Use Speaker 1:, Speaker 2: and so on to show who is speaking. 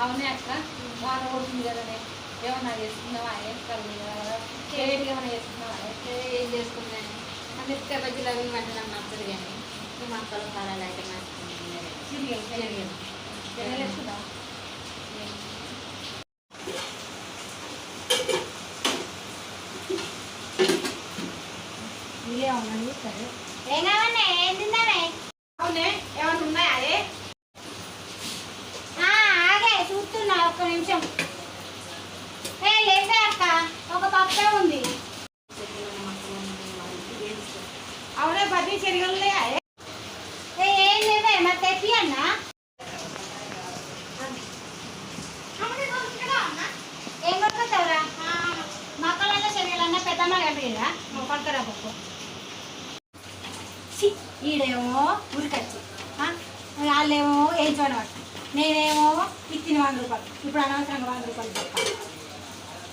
Speaker 1: అవునే అక్క వాన కొడుతుంది కదనే ఏమన్నా చేసుకున్నావా ఏమన్నా చేసుకున్నావా
Speaker 2: ఏం చేసుకున్నాను మిరపకాయ బజ్జీలు అవి వంట నాకు నచ్చదు కానీ మా అక్కలు కారాలు అయితే నచ్చుతుంది ఏం కావన్నా ఏం తిన్నావే
Speaker 1: అవునే ఏమన్నా ఉన్నాయా అదే
Speaker 2: ఆగే చూస్తున్నా ఒక్క నిమిషం లేదే అక్క ఒక పప్పే ఉంది
Speaker 1: అవునే 10 శనగలు
Speaker 2: ఏం లేవే మరి తెప్పి అన్నా ఏం కొట్టుకొస్తావురా మక్కలన్నా శనగలన్నా పెద్దమ్మ కట్టిరా పడతారా పప్పు ఈడేమో ఉరికొచ్చి వాళ్ళేమో ఏం చూడవచ్చు నేనేమో ఇచ్చిన 100 రూపాయలు ఇప్పుడు అనవసరంగా 100 రూపాయలు తప్ప